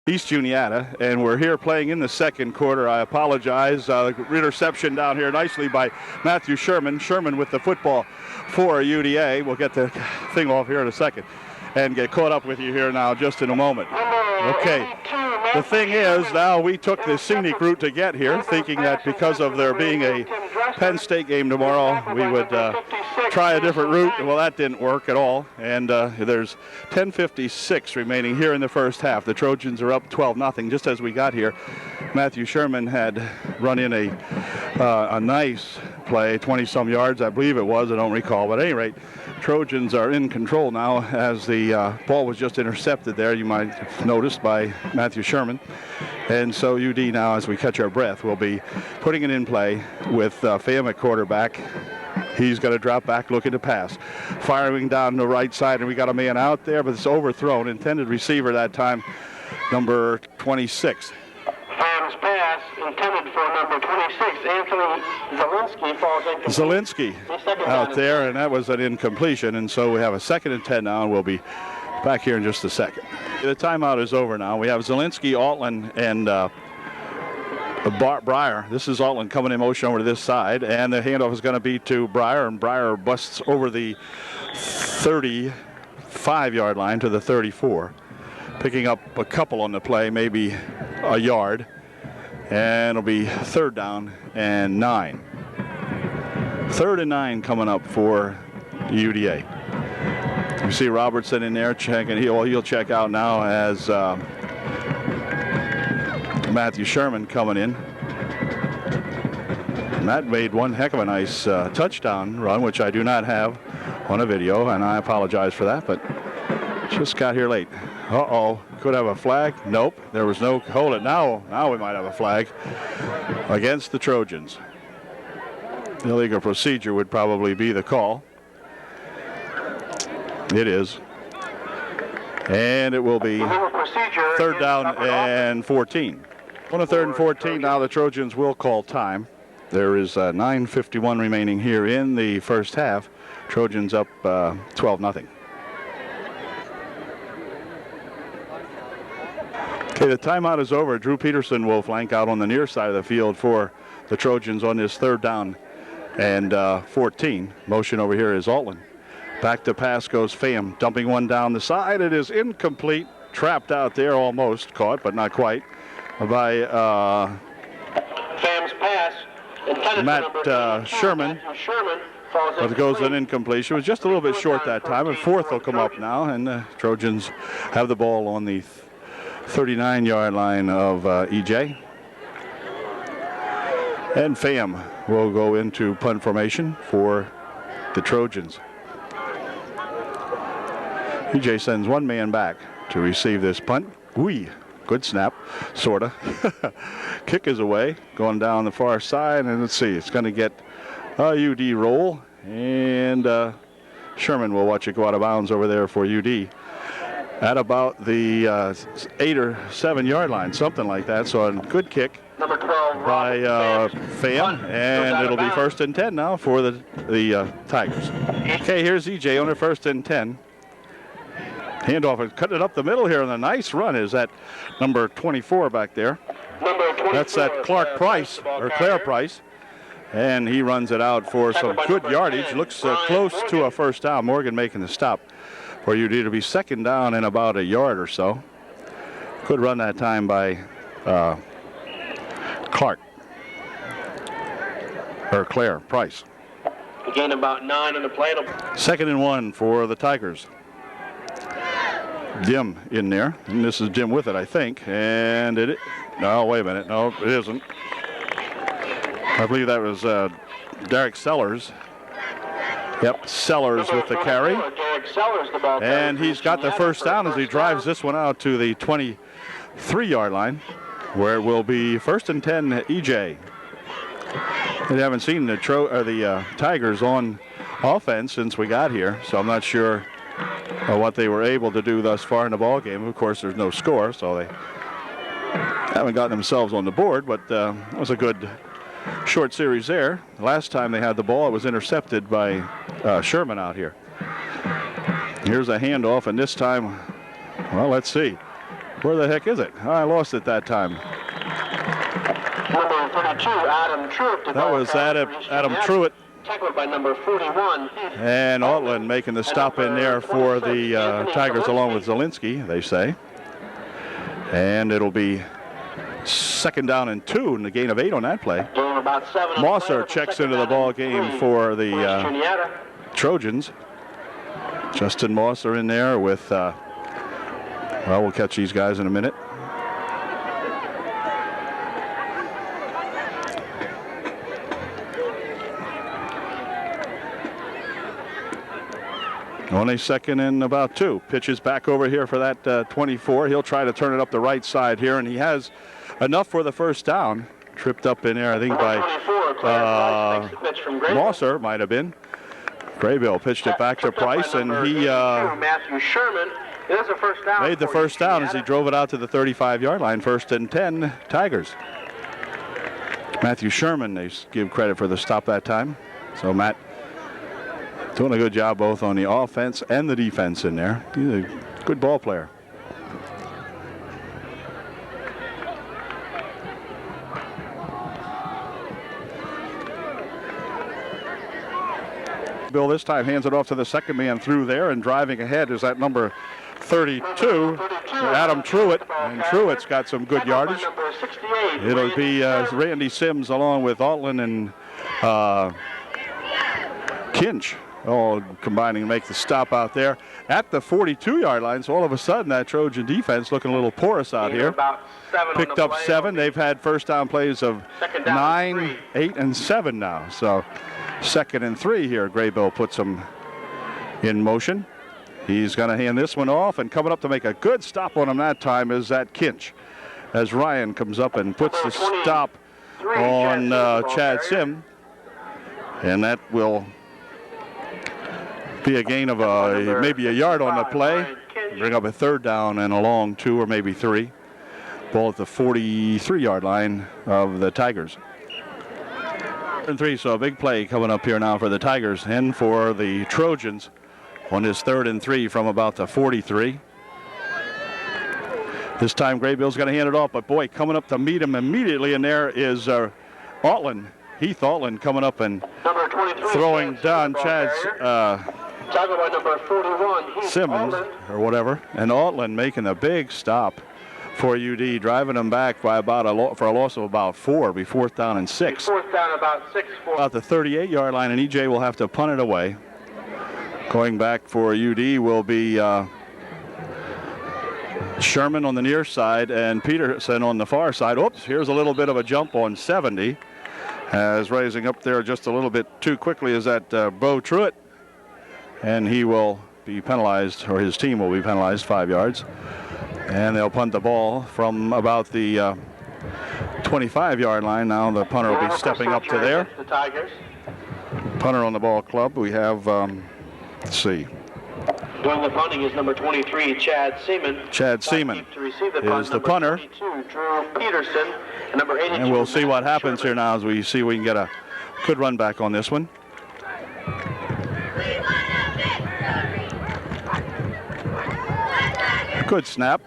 East Juniata, and we're here playing in the second quarter. I apologize. Interception down here nicely by Matthew Sherman. Sherman with the football for UDA. We'll get the thing off here in a second and get caught up with you here now just in a moment. Okay. The thing is, now we took the scenic route to get here, thinking that because of there being a Penn State game tomorrow, we would try a different route. Well, that didn't work at all, and there's 10:56 remaining here in the first half. The Trojans are up 12-0. Just as we got here, Matthew Sherman had run in a nice play, 20-some yards, I believe it was. I don't recall, but at any rate, Trojans are in control now as the ball was just intercepted there, you might have noticed, by Matthew Sherman. And so UD now, as we catch our breath, will be putting it in play with Pham at quarterback. He's going to drop back looking to pass. Firing down the right side, and we got a man out there, but it's overthrown. Intended receiver that time, number 26. Pham's pass intended for number 26, Anthony Zielinski, falls incomplete. Zielinski out there, and that was an incompletion, and so we have a 2nd and 10 now, and we'll be back here in just a second. The timeout is over now. We have Zielinski, Altland, and Breyer. This is Altland coming in motion over to this side, and the handoff is going to be to Breyer, and Breyer busts over the 35-yard line to the 34. Picking up a couple on the play, maybe a yard, and it'll be 3rd down and 9. 3rd and 9 coming up for UDA. You see Robertson in there checking. He'll check out now as Matthew Sherman coming in. And that made one heck of a nice touchdown run, which I do not have on a video, and I apologize for that, but just got here late. Uh-oh, could have a flag. Nope, there was no, hold it, now we might have a flag against the Trojans. Illegal procedure would probably be the call. It is. And it will be 3rd down and 14. On a 3rd and 14, now the Trojans will call time. There is 9:51 remaining here in the first half. Trojans up 12-0. Okay, the timeout is over. Drew Peterson will flank out on the near side of the field for the Trojans on this 3rd down and 14. Motion over here is Altland. Back to pass goes Pham, dumping one down the side. It is incomplete. Trapped out there, almost caught, but not quite, by Pham's pass Matt Sherman. But it goes an incompletion. It was just a little bit short that time, and 4th will come up now, and the Trojans have the ball on the 39-yard line of EJ. And Pham will go into punt formation for the Trojans. EJ sends one man back to receive this punt. Whee, good snap, sorta. Kick is away, going down the far side, and let's see, it's going to get a UD roll, and Sherman will watch it go out of bounds over there for UD at about the 8 or 7 yard line, something like that. So a good kick by Pham, and it'll be 1st and 10 now for the Tigers. Okay, here's EJ on a 1st and 10. Handoff and cut it up the middle here, and a nice run is that number 24 back there. That's that Clark Price, or Claire Price, and he runs it out for some good yardage. Looks close to a 1st down. Morgan making the stop for UD to be 2nd down in about a yard or so. Good run that time by Clark, or Claire Price. Again, about 9 in the play. 2nd and 1 for the Tigers. Dim in there, and this is Dim with it, I think. And no, wait a minute. No, it isn't. I believe that was Derek Sellers. Yep, Sellers with the carry. And he's got the 1st down as he drives this one out to the 23-yard line, where it will be 1st and 10 EJ. We haven't seen the Tigers on offense since we got here, so I'm not sure what they were able to do thus far in the ball game. Of course, there's no score, so they haven't gotten themselves on the board, but it was a good short series there. Last time they had the ball, it was intercepted by Sherman out here. Here's a handoff, and this time, well, let's see. Where the heck is it? I lost it that time. Number 32, Adam Truitt. That was Adam Truitt. Tackled by number 41. And Altland making the stop in there for the Tigers along with Zielinski, they say. And it'll be 2nd down and 2 and a gain of 8 on that play. Mosser checks into the ball game for the Trojans. Justin Mosser in there with, well, we'll catch these guys in a minute. Only 2nd and about 2. Pitches back over here for that 24. He'll try to turn it up the right side here, and he has enough for the first down. Tripped up in there, I think, by Mosser, might have been. Graybill pitched it back to Price, and he Matthew Sherman. Made the first down as he drove it out to the 35-yard line. 1st and 10, Tigers. Matthew Sherman, they give credit for the stop that time. So Matt doing a good job both on the offense and the defense in there. He's a good ball player. Bill this time hands it off to the second man through there, and driving ahead is that number 32, Adam Truitt, and Truitt's got some good yardage. It'll be Randy Sims along with Altland and Kinch all combining to make the stop out there at the 42-yard line. So all of a sudden that Trojan defense looking a little porous out here. Picked up 7. They've had first down plays of 9, 8, and 7 now. So 2nd and 3 here. Graybill puts them in motion. He's going to hand this one off, and coming up to make a good stop on him that time is that Kinch, as Ryan comes up and puts the stop on Chad Sim, and that will be a gain of maybe a yard on the play. Bring up a 3rd down and a long 2 or maybe 3. Ball at the 43-yard line of the Tigers. 3rd and 3, so a big play coming up here now for the Tigers and for the Trojans on this 3rd and 3 from about the 43. This time Graybill's going to hand it off, but boy, coming up to meet him immediately in there is Altland. Heath Altland coming up and throwing down Chad's Simmons or whatever, and Altland making a big stop for UD, driving them back by for a loss of about 4. Be 4th down and 6. 4th down about 6. About the 38-yard line, and EJ will have to punt it away. Going back for UD will be Sherman on the near side and Peterson on the far side. Oops, here's a little bit of a jump on 70. As raising up there just a little bit too quickly is that Bo Truitt, and he will be penalized, or his team will be penalized 5 yards. And they'll punt the ball from about the 25-yard line. Now the punter will be stepping up to there. The Tigers. Punter on the ball club. We have, let's see. Doing the punting is number 23, Chad Seaman. Chad Seaman is the punter. 22, Drew Peterson. And number 82. And we'll see what happens here now as we see we can get a good run back on this one. Good snap.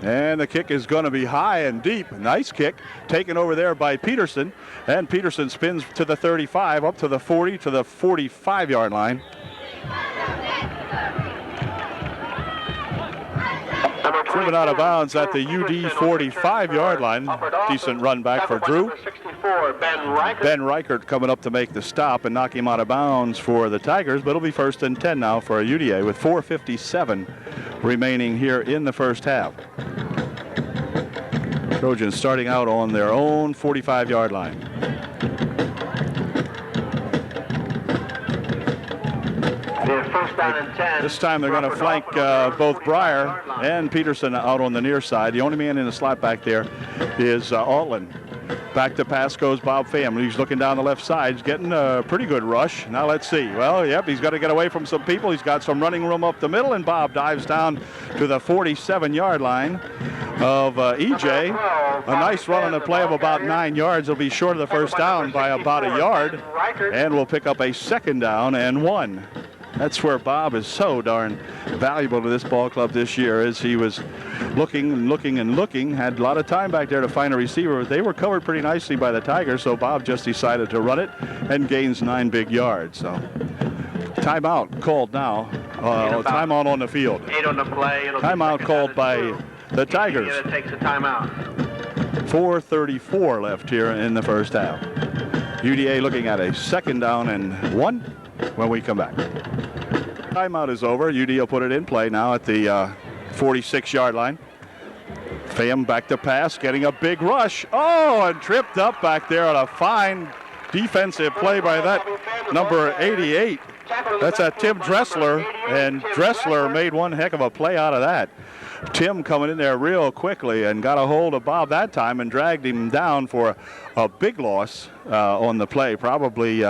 And the kick is going to be high and deep. Nice kick taken over there by Peterson. And Peterson spins to the 35, up to the 40, to the 45-yard line. Driven out of bounds at the UD 45-yard line. Decent run back for Drew. Ben Reichert coming up to make the stop and knock him out of bounds for the Tigers, but it'll be 1st and 10 now for UDA with 4:57 remaining here in the first half. Trojans starting out on their own 45-yard line. This time they're going to flank both Breyer and Peterson out on the near side. The only man in the slot back there is Altland. Back to pass goes Bob Pham. He's looking down the left side. He's getting a pretty good rush. Now let's see. Well, yep, he's got to get away from some people. He's got some running room up the middle, and Bob dives down to the 47-yard line of EJ. A nice run on the play of about 9 yards. He'll be short of the first down by about a yard, and we'll pick up a 2nd down and 1. That's where Bob is so darn valuable to this ball club this year, as he was looking and looking and looking, had a lot of time back there to find a receiver. They were covered pretty nicely by the Tigers, so Bob just decided to run it and gains 9 big yards. So timeout called now. Timeout on the field. 8 on the play. Timeout called by the Tigers. Juniata takes a timeout. 4:34 left here in the first half. UDA looking at a 2nd down and 1 when we come back. Timeout is over. UD will put it in play now at the 46-yard line. Pham back to pass, getting a big rush. Oh, and tripped up back there on a fine defensive play by that number 88. That's at Tim Dressler, and Dressler made one heck of a play out of that. Tim coming in there real quickly and got a hold of Bob that time and dragged him down for a big loss on the play, probably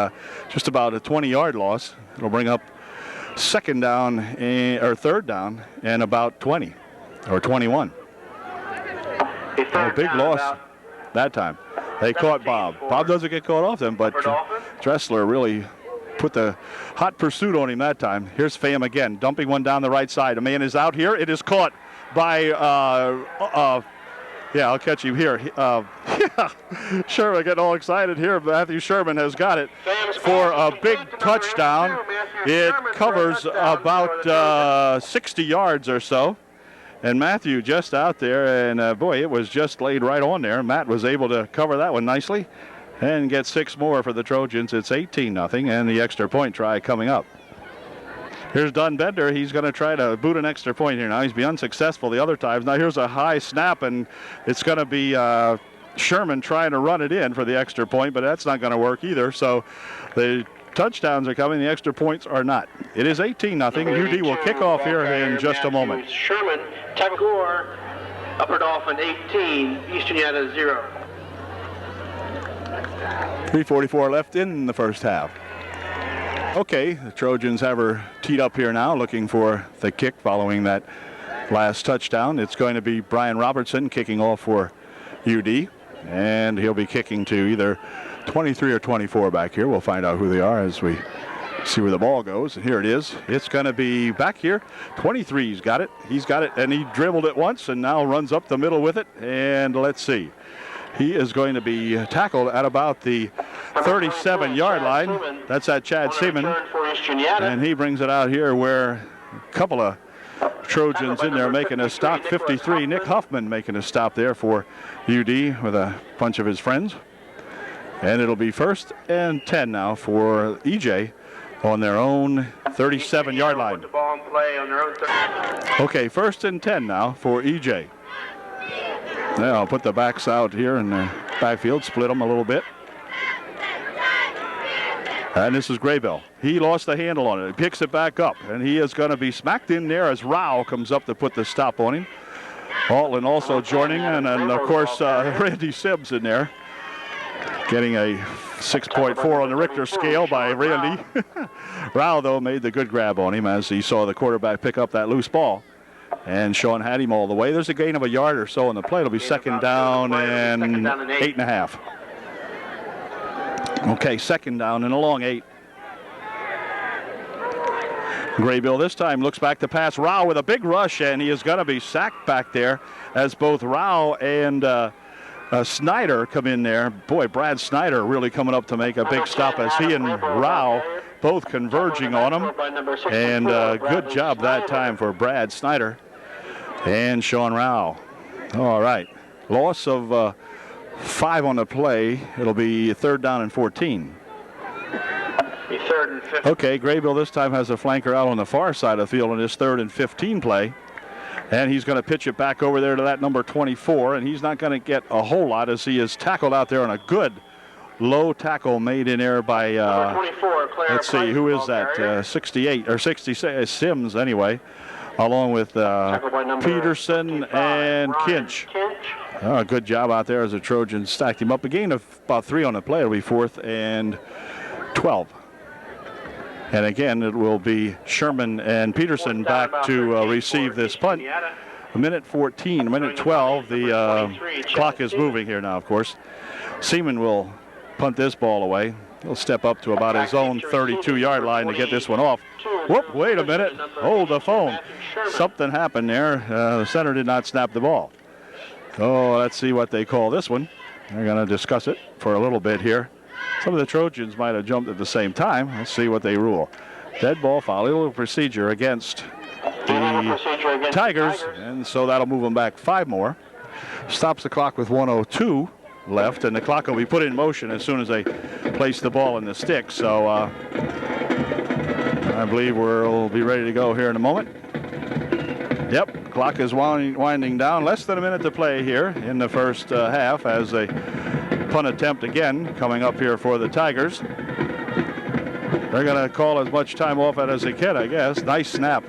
just about a 20-yard loss. It'll bring up 2nd down or 3rd down and about 20 or 21. A big loss that time. They caught Bob. Bob doesn't get caught off them, but Dressler really put the hot pursuit on him that time. Here's Pham again, dumping one down the right side. A man is out here. It is caught by, I'll catch you here. Sherman getting all excited here. Matthew Sherman has got it for a big touchdown. It covers about 60 yards or so. And Matthew just out there, and boy, it was just laid right on there. Matt was able to cover that one nicely and get 6 more for the Trojans. It's 18-0, and the extra point try coming up. Here's Dunn Bender. He's going to try to boot an extra point here now. He's been unsuccessful the other times. Now here's a high snap, and it's going to be Sherman trying to run it in for the extra point, but that's not going to work either. So the touchdowns are coming. The extra points are not. It is 18-0. UD will kick off here in just a moment. Sherman, tackle score, Upper Dauphin 18, East Juniata 0. 3:44 left in the first half. Okay, the Trojans have her teed up here now, looking for the kick following that last touchdown. It's going to be Brian Robertson kicking off for UD, and he'll be kicking to either 23 or 24 back here. We'll find out who they are as we see where the ball goes. Here it is. It's going to be back here. 23's got it. He's got it, and he dribbled it once and now runs up the middle with it. And let's see. He is going to be tackled at about the 37-yard line. That's at Chad Seaman. And he brings it out here where a couple of Trojans in there making a stop. 53, Nick Huffman making a stop there for UD with a bunch of his friends. And it'll be 1st and 10 now for EJ on their own 37-yard line. Okay, 1st and 10 now for EJ. Now I'll put the backs out here in the backfield, split them a little bit. And this is Graybill. He lost the handle on it. He picks it back up, and he is going to be smacked in there as Rao comes up to put the stop on him. Altland also joining, and of course Randy Sims in there, getting a 6.4 on the Richter scale by Randy. Rao, though, made the good grab on him as he saw the quarterback pick up that loose ball. And Sean had him all the way. There's a gain of a yard or so on the play. It'll be 2nd down and 8.5. Okay, 2nd down and a long 8. Graybill this time looks back to pass. Rao with a big rush, and he is going to be sacked back there as both Rao and Snyder come in there. Boy, Brad Snyder really coming up to make a big stop as he and Rao both converging on him. And good job that time for Brad Snyder and Sean Rao. All right, loss of 5 on the play. It'll be 3rd down and 14. 3rd and 15. Okay, Graybill this time has a flanker out on the far side of the field on his 3rd and 15 play. And he's going to pitch it back over there to that number 24, and he's not going to get a whole lot as he is tackled out there on a good low tackle made in there by, let's see, who is that? 68 or 66, Sims anyway, along with Peterson and Kinch. Good job out there as the Trojans stacked him up. A gain of about 3 on the play. It'll be 4th and 12. And again, it will be Sherman and Peterson back to receive this punt. A minute 14, a minute 12. The clock is moving here now, of course. Seaman will punt this ball away. He'll step up to about his own 32-yard line to get this one off. Whoop, wait a minute. Hold the phone. Something happened there. The center did not snap the ball. Oh, let's see what they call this one. They're going to discuss it for a little bit here. Some of the Trojans might have jumped at the same time. Let's see what they rule. Dead ball foul, a little procedure against the Tigers, and so that'll move them back 5 more. Stops the clock with 1:02 left, and the clock will be put in motion as soon as they place the ball in the stick. So I believe we'll be ready to go here in a moment. Yep, clock is winding down. Less than a minute to play here in the first half as a punt attempt again coming up here for the Tigers. They're going to call as much time off as they can, I guess. Nice snap.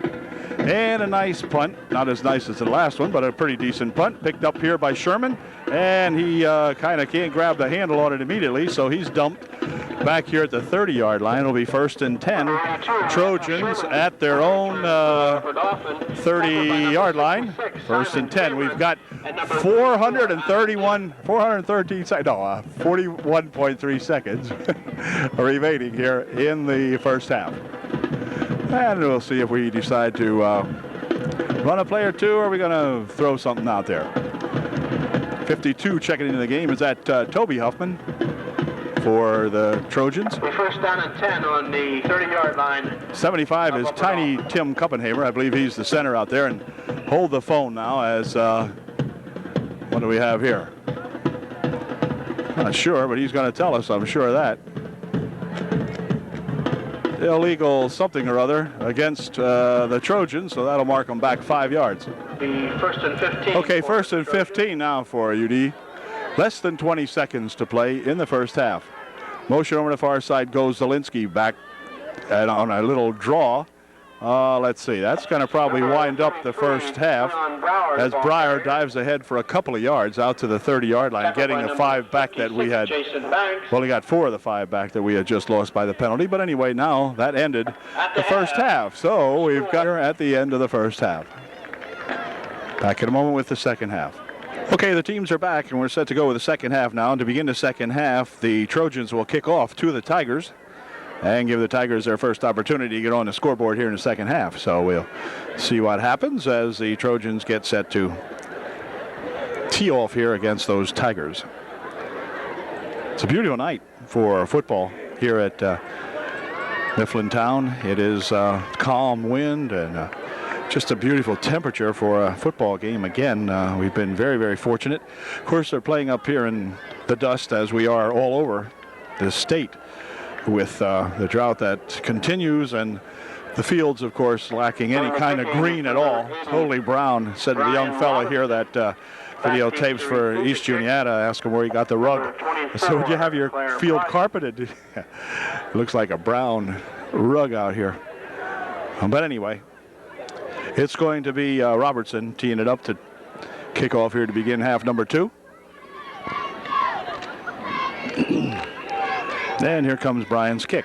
And a nice punt. Not as nice as the last one, but a pretty decent punt. Picked up here by Sherman. And he kind of can't grab the handle on it immediately, so he's dumped back here at the 30-yard line. It'll be 1st and 10. Trojans at their own 30-yard line. 1st and 10. We've got 41.3 seconds remaining here in the first half. And we'll see if we decide to run a play or two, or are we going to throw something out there. 52 checking into the game. Is that Toby Huffman for the Trojans? We're 1st down and 10 on the 30-yard line. 75 is Tiny Tim Kuppenhamer. I believe he's the center out there. And hold the phone now as, what do we have here? Not sure, but he's going to tell us, I'm sure of that. Illegal something or other against the Trojans, so that'll mark them back 5 yards. The 1st and 15. Okay, 1st and 15 now for UD. Less than 20 seconds to play in the first half. Motion over to the far side goes Zielinski back and on a little draw. Let's see, that's going to probably wind up the first half as Breyer dives ahead for a couple of yards out to the 30-yard line, getting the 5 back that we had. Well, he got 4 of the 5 back that we had just lost by the penalty. But anyway, now that ended the first half. So we've got her at the end of the first half. Back in a moment with the second half. Okay, the teams are back, and we're set to go with the second half now. And to begin the second half, the Trojans will kick off to the Tigers and give the Tigers their first opportunity to get on the scoreboard here in the second half. So we'll see what happens as the Trojans get set to tee off here against those Tigers. It's a beautiful night for football here at Mifflintown. It is calm wind and just a beautiful temperature for a football game. Again, we've been very, very fortunate. Of course, they're playing up here in the dust as we are all over the state with the drought that continues and the fields, of course, lacking any kind of green at all. Totally brown. Said to the young fella here that videotapes for East Juniata, asked him where he got the rug. I said, would you have your field carpeted? It looks like a brown rug out here. But anyway, it's going to be Robertson teeing it up to kick off here to begin half number 2. And here comes Brian's kick.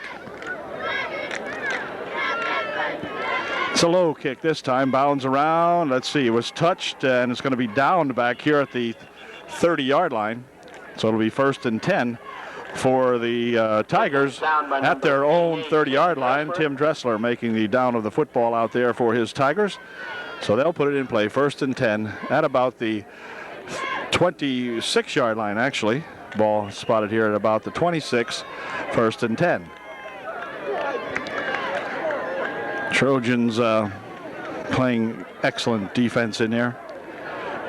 It's a low kick this time, bounds around. Let's see, it was touched, and it's going to be downed back here at the 30-yard line. So it'll be 1st and 10 for the Tigers at their own 30-yard line. Tim Dressler making the down of the football out there for his Tigers. So they'll put it in play, 1st and 10 at about the 26-yard line, actually. Ball spotted here at about the 26, 1st and 10. Trojans playing excellent defense in there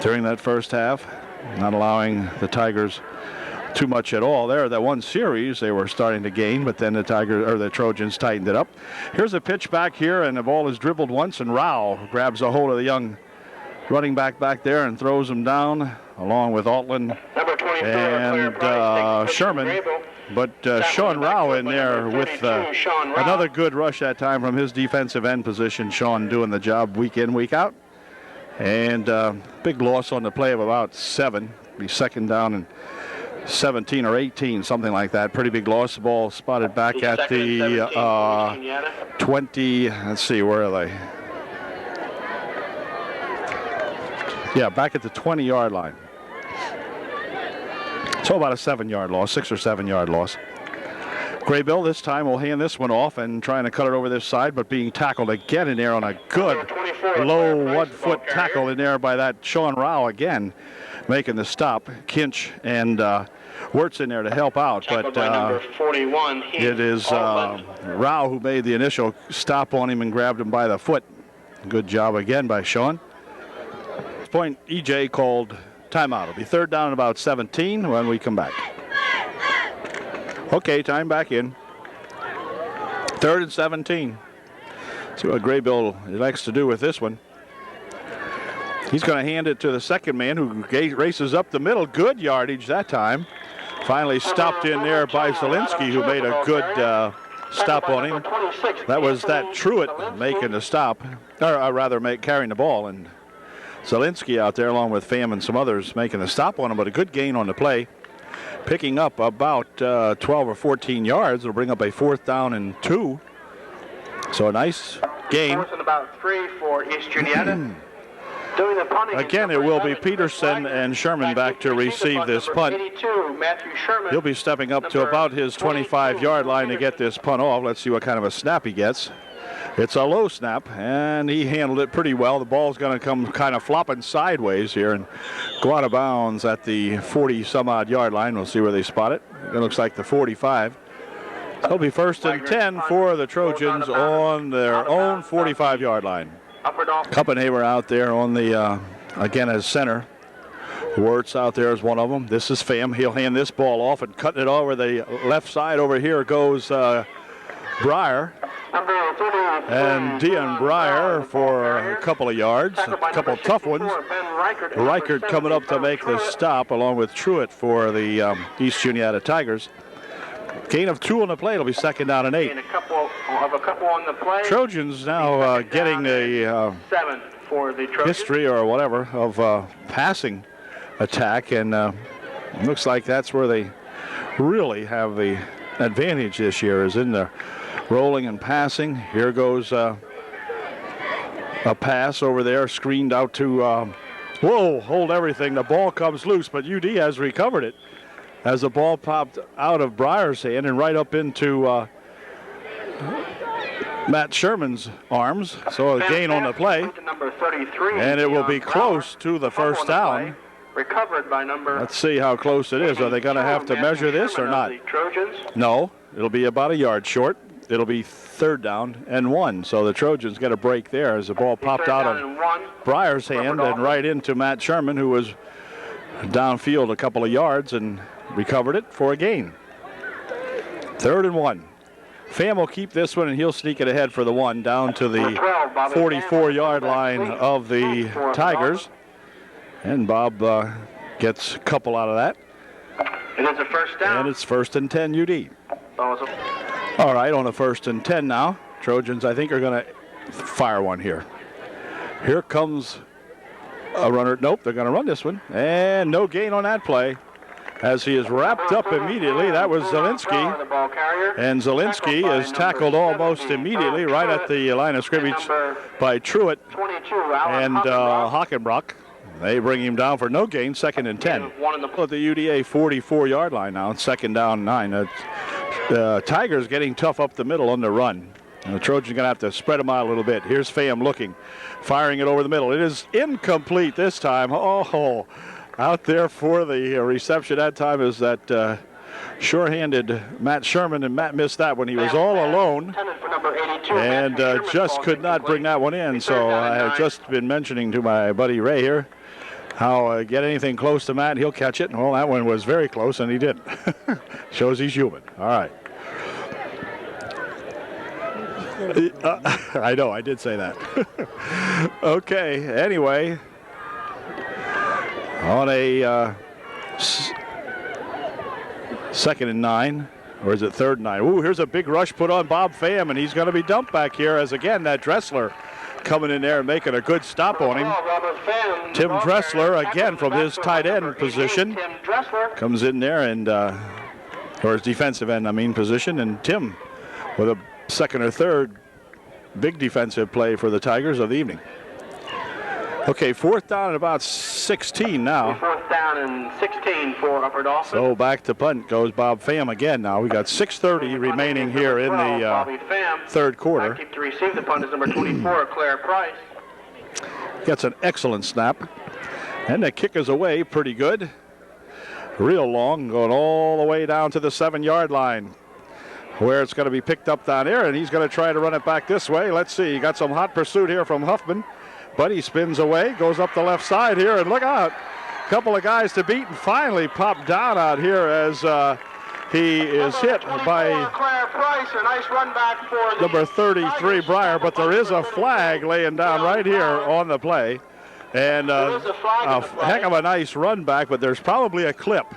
during that first half, not allowing the Tigers too much at all. There, that one series they were starting to gain, but then the Trojans tightened it up. Here's a pitch back here, and the ball is dribbled once, and Rao grabs a hold of the young running back there and throws him down along with Altland and Sherman. But Sean Rao in there with another good rush that time from his defensive end position. Sean doing the job week in, week out. And big loss on the play of about 7. Be 2nd down and 17 or 18, something like that. Pretty big loss. The ball spotted back at the 20. Let's see, where are they? Yeah, back at the 20-yard line. So about a 7-yard loss, 6 or 7 yard loss. Graybill this time will hand this one off and trying to cut it over this side, but being tackled again in there on a good low 1-foot tackle in there by that Sean Rao again, making the stop. Kinch and Wirtz in there to help out, but it is Rao who made the initial stop on him and grabbed him by the foot. Good job again by Sean. At this point, EJ called timeout. It'll be third down and about 17 when we come back. Okay, time back in. Third and 17. See what Graybill elects to do with this one. He's going to hand it to the second man who races up the middle. Good yardage that time. Finally stopped in there by Zielinski, who made a good stop on him. That was that Truitt making the stop, or rather carrying the ball. And Zielinski out there along with Pham and some others making the stop on him, but a good gain on the play. Picking up about 12 or 14 yards. It'll bring up a 4th down and 2. So a nice gain. 4th and about 3 for East Juniata. Again, it will be Peterson and Sherman back to receive this punt. He'll be stepping up to about his 25-yard line to get this punt off. Let's see what kind of a snap he gets. It's a low snap, and he handled it pretty well. The ball's going to come kind of flopping sideways here and go out of bounds at the 40-some-odd yard line. We'll see where they spot it. It looks like the 45. It'll be 1st and 10 for the Trojans on their own 45-yard line. Kuppenhaber out there on the, again, as center. Wirtz out there is one of them. This is Pham. He'll hand this ball off and cutting it over the left side. Over here goes Breyer. And Dion Breyer for a couple of yards, a couple of tough ones. Reichert coming up to make the stop along with Truitt for the East Juniata Tigers. Gain of 2 on the play. It'll be 2nd down and 8. A couple on the play. Trojans now getting a 7 for the Trojans. History or whatever of passing attack, and looks like that's where they really have the advantage this year, is in the rolling and passing. Here goes a pass over there, screened out to, whoa, hold everything. The ball comes loose, but UD has recovered it as the ball popped out of Breyer's hand and right up into Matt Sherman's arms. So a gain on the play, and it will be close to the 1st down. Recovered by number. Let's see how close it is. Are they going to have to measure this or not? No, it'll be about a yard short. It'll be 3rd down and 1. So the Trojans get a break there as the ball popped out of Breyer's hand and right into Matt Sherman, who was downfield a couple of yards and recovered it for a gain. 3rd and 1. Pham will keep this one, and he'll sneak it ahead for the 1 down to the 44-yard line of the Tigers. And Bob gets a couple out of that. It is a 1st down. And it's 1st and 10 UD. All right, on the 1st and 10 now. Trojans, I think, are going to fire one here. Here comes a runner. Nope, they're going to run this one. And no gain on that play, as he is wrapped up immediately. That was Zielinski. And Zielinski is tackled almost immediately right at the line of scrimmage by Truitt and Hockenbrock. They bring him down for no gain, 2nd and 10. At the UDA 44-yard line now, 2nd down 9. The Tigers getting tough up the middle on the run. And the Trojans going to have to spread them out a little bit. Here's Pham looking, firing it over the middle. It is incomplete this time. Oh, out there for the reception that time is that sure-handed Matt Sherman, and Matt missed that one. He was all alone and just could not bring that one in. So I have just been mentioning to my buddy Ray here how get anything close to Matt, he'll catch it. Well, that one was very close, and he didn't. Shows he's human. All right. I know, I did say that. Okay, anyway, on a 2nd and 9, or is it 3rd and 9? Ooh, here's a big rush put on Bob Pham, and he's going to be dumped back here as, again, that Dressler coming in there and making a good stop on him. Tim Dressler, again, from his tight end position, comes in there and, or his defensive end, position, and Tim with a 2nd or 3rd big defensive play for the Tigers of the evening. Okay, 4th down at about 16 now. down and 16 for Upper Dauphin. So back to punt goes Bob Pham again now. We got 6:30 remaining here in the third quarter. Active to receive the punt is number 24, Claire Price. Gets an excellent snap. And the kick is away pretty good. Real long, going all the way down to the 7-yard line, where it's going to be picked up down here, and he's going to try to run it back this way. Let's see. He got some hot pursuit here from Huffman, but he spins away, goes up the left side here, and look out. A couple of guys to beat, and finally popped down out here as he is hit by Claire Price. A nice run back for number 33, Breyer, but there is a flag laying down right here on the play. And a heck of a nice run back, but there's probably a clip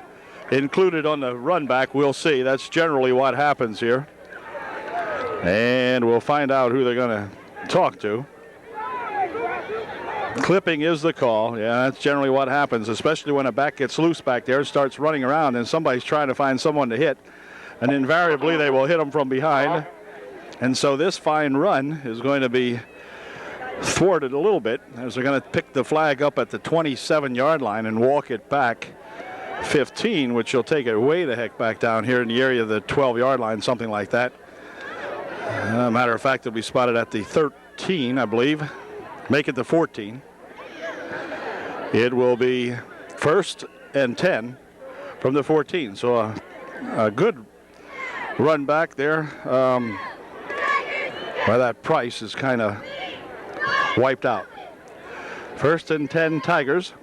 included on the run back. We'll see. That's generally what happens here. And we'll find out who they're going to talk to. Clipping is the call. Yeah, that's generally what happens, especially when a back gets loose back there and starts running around and somebody's trying to find someone to hit. And invariably they will hit them from behind. And so this fine run is going to be thwarted a little bit as they're going to pick the flag up at the 27-yard line and walk it back 15, which will take it way the heck back down here in the area of the 12-yard line, something like that. Matter of fact, it'll be spotted at the 13, I believe. Make it the 14. It will be 1st and 10 from the 14. So a good run back there. By that Price is kind of wiped out. 1st and 10 Tigers.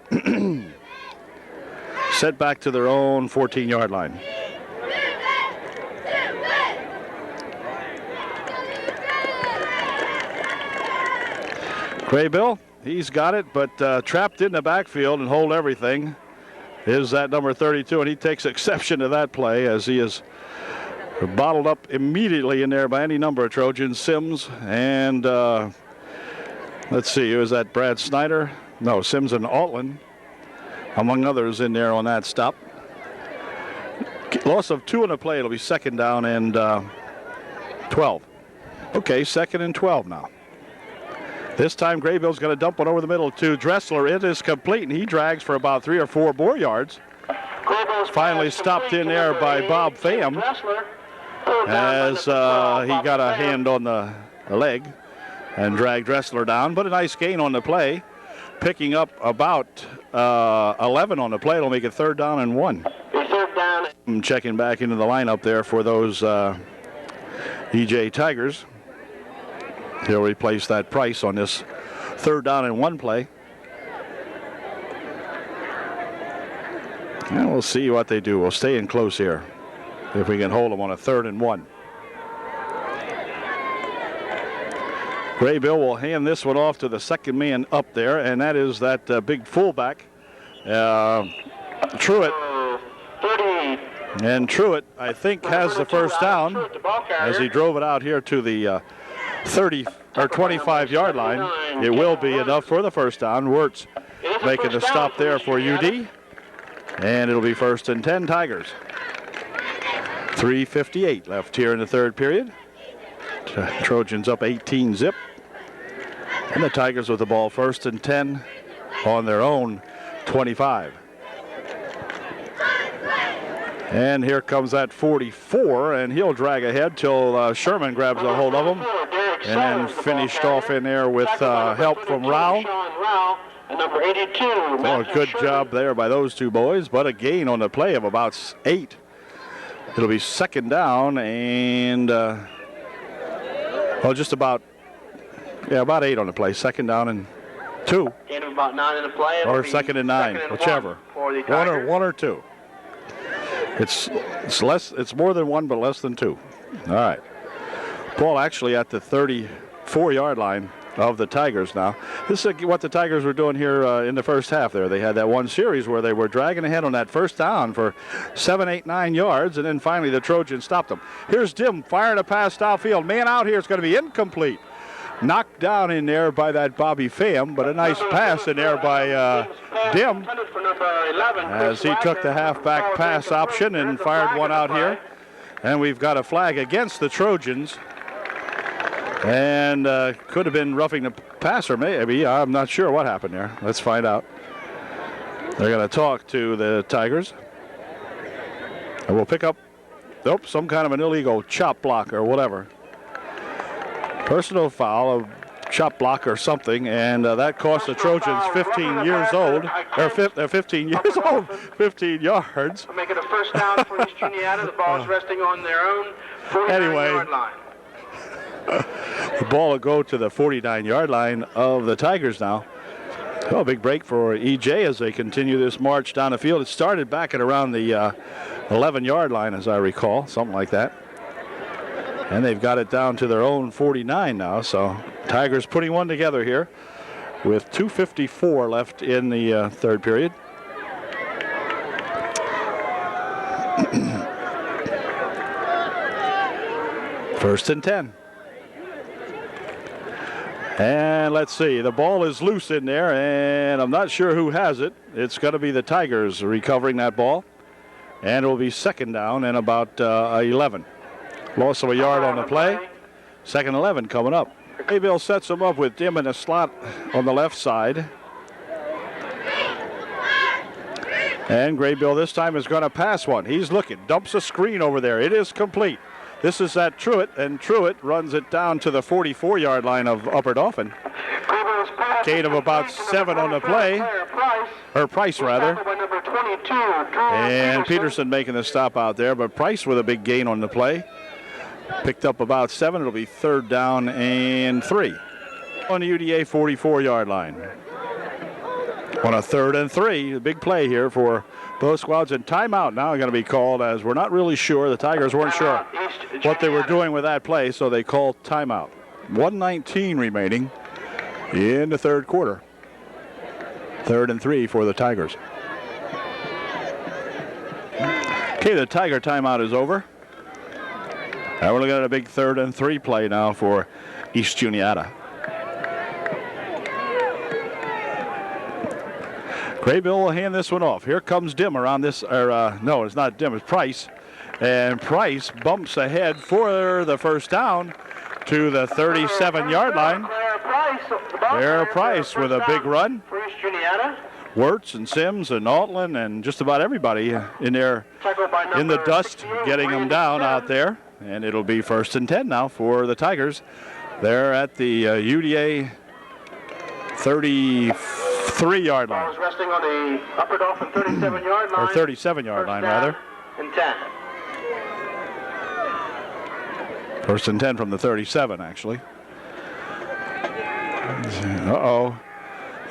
Set back to their own 14-yard line. Graybill, he's got it, but trapped in the backfield and hold everything is that number 32, and he takes exception to that play as he is bottled up immediately in there by any number of Trojans. Sims and let's see, was that Brad Snyder? No, Sims and Altland, among others, in there on that stop. Loss of 2 in the play. It'll be 2nd down and 12. Okay, 2nd and 12 now. This time Graybill's going to dump one over the middle to Dressler. It is complete, and he drags for about 3 or 4 more yards. Finally stopped in there by Bob Pham as he got a hand on the leg and dragged Dressler down, but a nice gain on the play, picking up about 11 on the play. It'll make it 3rd down and 1. I'm checking back into the lineup there for those EJ Tigers. He'll replace that Price on this 3rd down and 1 play. And we'll see what they do. We'll stay in close here if we can hold them on a 3rd and 1. Graybill will hand this one off to the 2nd man up there, and that is that big fullback, Truitt. And Truitt, I think, has the 1st down as he drove it out here to the 30 or 25-yard line. It will be enough for the 1st down. Wirtz making the stop there for UD, and it'll be 1st and 10 Tigers. 3:58 left here in the 3rd period. Trojans up 18 zip. And the Tigers with the ball 1st and 10 on their own 25. And here comes that 44, and he'll drag ahead till Sherman grabs a hold of him. And then finished off in there with help from Rao. Well, a good job there by those two boys, but a gain on the play of about 8. It'll be 2nd down and, well, just about 8 on the play. 2nd down and 2. Gain of about 9 in the play. Or 2nd and 9, whichever. One or 2. It's less. It's more than 1, but less than 2. All right. Ball actually at the 34-yard line of the Tigers now. This is what the Tigers were doing here in the first half there. They had that one series where they were dragging ahead on that 1st down for 7, 8, 9 yards, and then finally the Trojans stopped them. Here's Dim firing a pass downfield. Man out here is going to be incomplete. Knocked down in there by that Bobby Pham, but a nice pass in there by Dim as he took the halfback pass option and fired one out here. And we've got a flag against the Trojans. And could have been roughing the passer, maybe. I'm not sure what happened there. Let's find out. They're going to talk to the Tigers. And we'll pick up, some kind of an illegal chop block or whatever. Personal foul, a chop block or something, and that cost the Trojans 15 years old. They're 15 years old, 15 yards. We'll make it a first down for East Juniata. The ball is resting on their own 49-yard line. The ball will go to the 49-yard line of the Tigers now. Oh, big break for EJ as they continue this march down the field. It started back at around the 11-yard line, as I recall, something like that. And they've got it down to their own 49 now. So Tigers putting one together here with 2:54 left in the third period. First and 10. And let's see, the ball is loose in there, and I'm not sure who has it. It's going to be the Tigers recovering that ball. And it will be second down and about 11. Loss of a yard on the play. Second 11 coming up. Graybill sets him up with Dim in a slot on the left side. And Graybill this time is going to pass one. He's looking, dumps a screen over there. It is complete. This is at Truitt, and Truitt runs it down to the 44-yard line of Upper Dauphin. Gain of about 7 on the play, or Price rather. And Peterson making the stop out there, but Price with a big gain on the play. Picked up about 7. It'll be third down and 3 on the UDA 44-yard line. On a 3rd and 3, a big play here for both squads. And timeout now going to be called, as we're not really sure. The Tigers weren't sure what they were doing with that play, so they called timeout. 1:19 remaining in the third quarter. 3rd and 3 for the Tigers. Okay, the Tiger timeout is over. Now we're looking at a big 3rd and 3 play now for East Juniata. Graybill will hand this one off. Here comes Dim around this, no, it's not Dim, it's Price. And Price bumps ahead for the first down to the 37-yard line. Claire Price with a big run. Wirtz and Sims and Altland and just about everybody in there in the dust getting them down out there. And it'll be 1st and 10 now for the Tigers. They're at the UDA 33-yard line. Resting on the Upper Dauphin 37-yard line. Or 37-yard line, rather. And 10. 1st and 10 from the 37, actually. Uh-oh.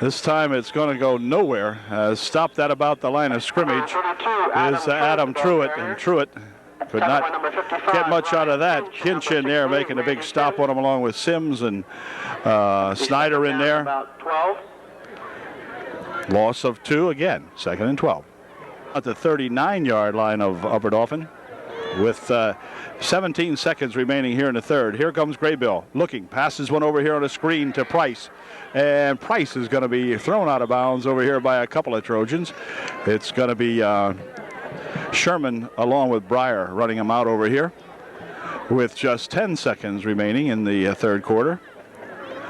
This time it's going to go nowhere. Stopped at about the line of scrimmage is Adam Truitt, and Truitt could not get much out of that. Kinch in there making a big stop on him along with Sims and Snyder in there. Loss of 2 again, 2nd and 12. At the 39-yard line of Upper Dauphin with 17 seconds remaining here in the third. Here comes Graybill looking, passes one over here on a screen to Price. And Price is going to be thrown out of bounds over here by a couple of Trojans. It's going to be Sherman along with Breyer running him out over here with just 10 seconds remaining in the third quarter.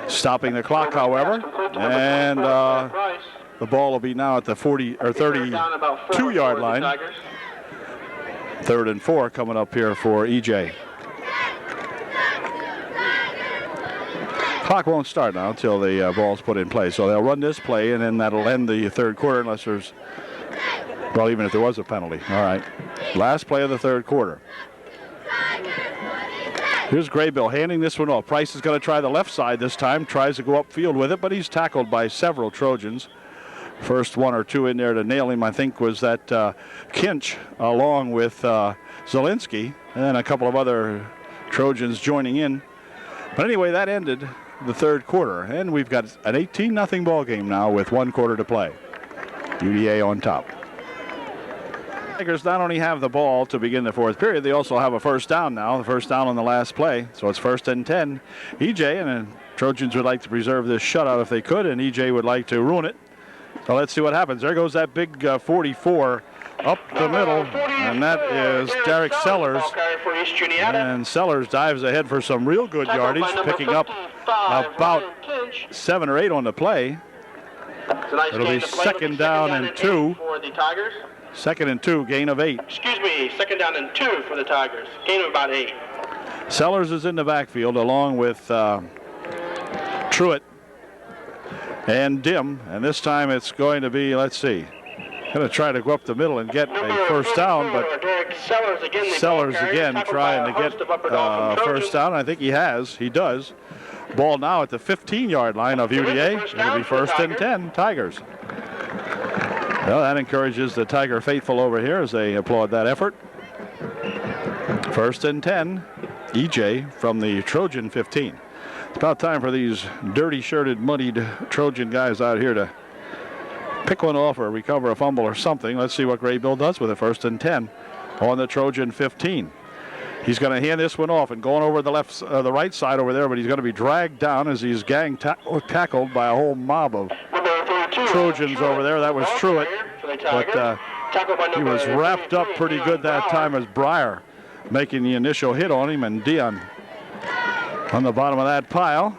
Stopping the clock, however, and the ball will be now at the 40 or 32-yard line. 3rd and 4 coming up here for EJ. Clock won't start now until the ball's put in play. So they'll run this play, and then that'll end the third quarter unless there's, well, even if there was a penalty. All right. Last play of the third quarter. Here's Graybill handing this one off. Price is going to try the left side this time. Tries to go upfield with it, but he's tackled by several Trojans. First 1 or 2 in there to nail him, I think, was that Kinch along with Zielinski, and a couple of other Trojans joining in. But anyway, that ended the third quarter, and we've got an 18-0 ball game now with 1 quarter to play. UDA on top. Tigers not only have the ball to begin the fourth period, they also have a first down now, the first down on the last play. So it's 1st and 10. EJ and the Trojans would like to preserve this shutout if they could, and EJ would like to ruin it. So let's see what happens. There goes that big 44 up the middle, and that is Derek Sellers. And Sellers dives ahead for some real good yardage, picking up about 7 or 8 on the play. Nice It'll be second down and 2 for the Tigers. Second and 2, gain of 8. Excuse me, second down and 2 for the Tigers. Gain of about 8. Sellers is in the backfield along with Truitt and Dim. And this time it's going to be, let's see, going to try to go up the middle and get a first down, but Sellers again trying to get first down. I think he has. He does. Ball now at the 15-yard line of UDA. It'll be first and 10, Tigers. Well, that encourages the Tiger faithful over here as they applaud that effort. First and 10, EJ from the Trojan 15. It's about time for these dirty-shirted, muddied Trojan guys out here to pick one off or recover a fumble or something. Let's see what Gray Bill does with it. First and 10 on the Trojan 15. He's going to hand this one off and going over the right side over there, but he's going to be dragged down as he's tackled by a whole mob of Trojans over there. That was Truitt, but he was wrapped up pretty good that time as Breyer making the initial hit on him, and Dion on the bottom of that pile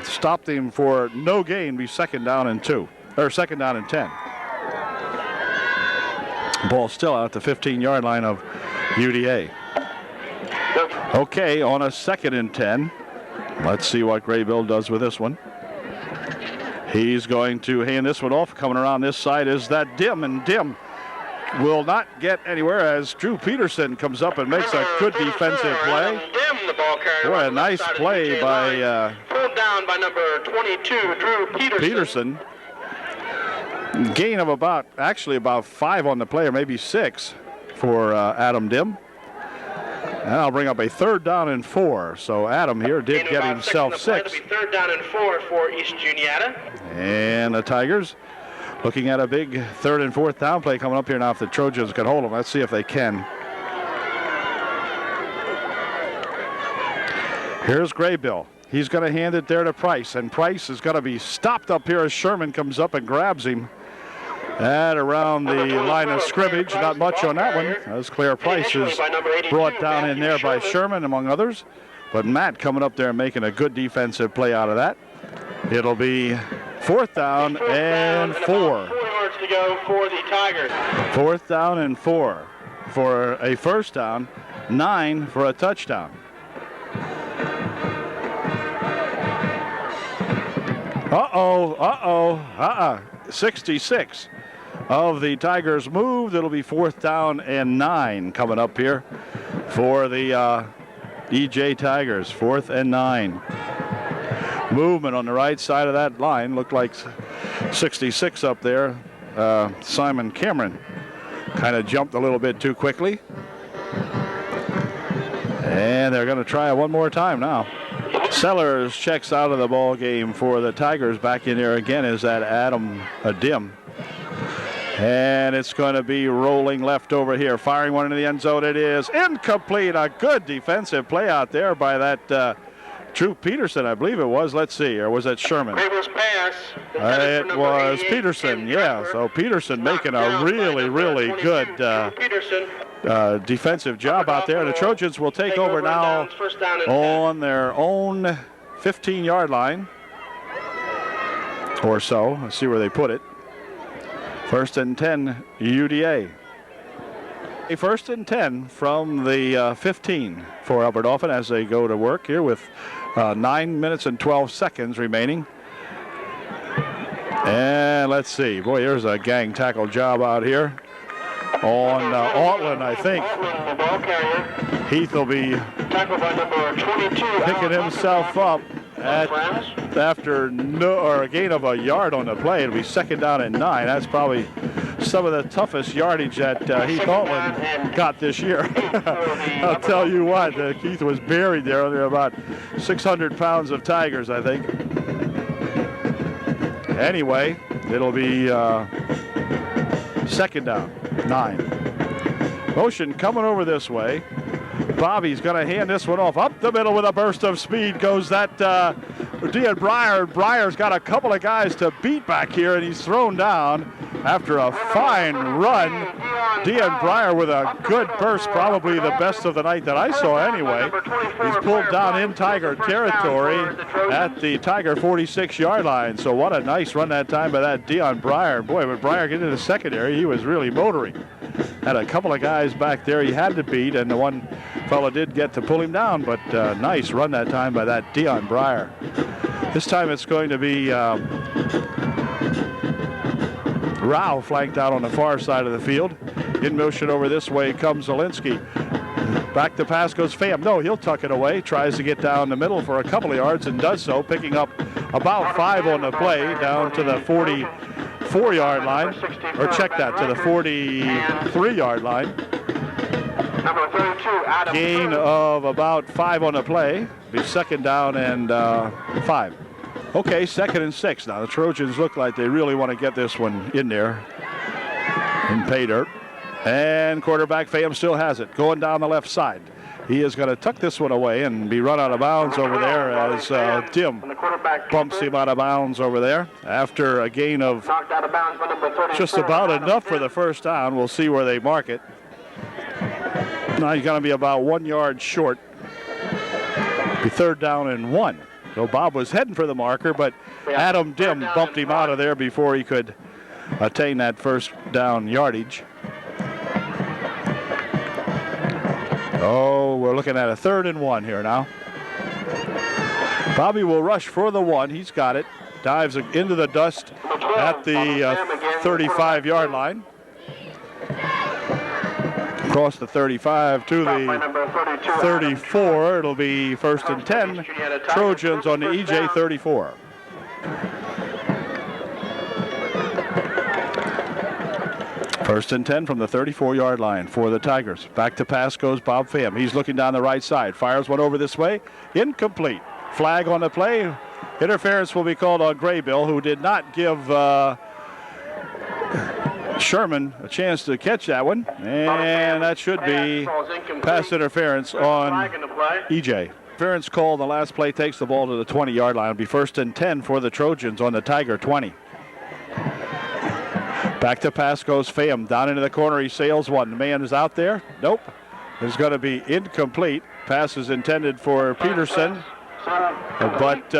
stopped him for no gain. Be second down and 2, or second down and 10. Ball still out at the 15-yard line of UDA. Okay, on a second and 10. Let's see what Gray Bill does with this one. He's going to hand this one off. Coming around this side is that Dim, and Dim will not get anywhere as Drew Peterson comes up and makes a good defensive play. Boy, a nice play by pulled down by number 22, Drew Peterson. Gain of about 5 on the play, or maybe 6 for Adam Dim. And I'll bring up a third down and 4. So Adam here did get himself 6. It'll be third down and 4 for East Juniata. And the Tigers looking at a big third and fourth down play coming up here now if the Trojans can hold them. Let's see if they can. Here's Gray Bill. He's going to hand it there to Price, and Price is going to be stopped up here as Sherman comes up and grabs him at around the line of scrimmage. Not much on that one, as Claire Price is brought down in there by Sherman, among others. But Matt coming up there and making a good defensive play out of that. It'll be fourth down and 4. 4 yards to go for the Tigers. Fourth down and 4 for a first down, 9 for a touchdown. 66 of the Tigers moved. It'll be fourth down and 9 coming up here for the EJ Tigers. 4th and 9. Movement on the right side of that line. Looked like 66 up there. Simon Cameron kind of jumped a little bit too quickly. And they're going to try it one more time now. Sellers checks out of the ball game for the Tigers. Back in there again is that Adam Dim. And it's going to be rolling left over here. Firing one into the end zone. It is incomplete. A good defensive play out there by that Drew Peterson, I believe it was. Let's see. Or was that Sherman? It was Peterson, yeah. So Peterson making a really, really good defensive job out there. The Trojans will take over now on their own 15-yard line or so. Let's see where they put it. First and 10, UDA. A first and 10 from the 15 for Albert Dauphin as they go to work here with 9 minutes and 12 seconds remaining. And let's see. Boy, there's a gang tackle job out here on Altland, I think. Heath will be picking himself up after a gain of a yard on the play. It'll be second down and 9. That's probably some of the toughest yardage that Heath Altland got this year. I'll tell you what, Keith was buried there under about 600 pounds of Tigers, I think. Anyway, it'll be second down, 9. Motion coming over this way. Bobby's going to hand this one off. Up the middle with a burst of speed goes that Dean Breyer. Breyer's got a couple of guys to beat back here, and he's thrown down. after a fine run. Deon Breyer with a good burst, probably the best of the night that I saw anyway. He's pulled down in Tiger territory at the Tiger 46-yard line. So what a nice run that time by that Deon Breyer. Boy, when Breyer get into the secondary, he was really motoring. Had a couple of guys back there he had to beat, and the one fellow did get to pull him down, but nice run that time by that Deon Breyer. This time it's going to be Rao flanked out on the far side of the field. In motion over this way comes Zielinski. Back to pass goes Pham. No, he'll tuck it away. Tries to get down the middle for a couple of yards and does so, picking up about 5 on the play down to the 44-yard line. Or check that, to the 43-yard line. Gain of about 5 on the play. Be second down and 5. Okay, 2nd and 6 now. The Trojans look like they really want to get this one in there in pay dirt. And quarterback Pham still has it, going down the left side. He is going to tuck this one away and be run out of bounds over there as Tim bumps him out of bounds over there after a gain of just about enough for the first down. We'll see where they mark it. Now he's going to be about 1 yard short. Be 3rd down and 1. So Bob was heading for the marker, but Adam Dim bumped him out of there before he could attain that first down yardage. Oh, we're looking at a 3rd and 1 here now. Bobby will rush for the 1. He's got it. Dives into the dust at the 35-yard line. Across the 35 to the 34. It'll be 1st and 10. Trojans on the EJ 34. First and 10 from the 34-yard line for the Tigers. Back to pass goes Bob Pham. He's looking down the right side. Fires one over this way. Incomplete. Flag on the play. Interference will be called on Graybill, who did not give Sherman a chance to catch that one. And that should be pass interference on EJ. Interference call on the last play takes the ball to the 20-yard line. It'll be 1st and 10 for the Trojans on the Tiger 20. Back to pass goes Pham. Down into the corner, he sails one. The man is out there. Nope. It's going to be incomplete. Pass is intended for Peterson, but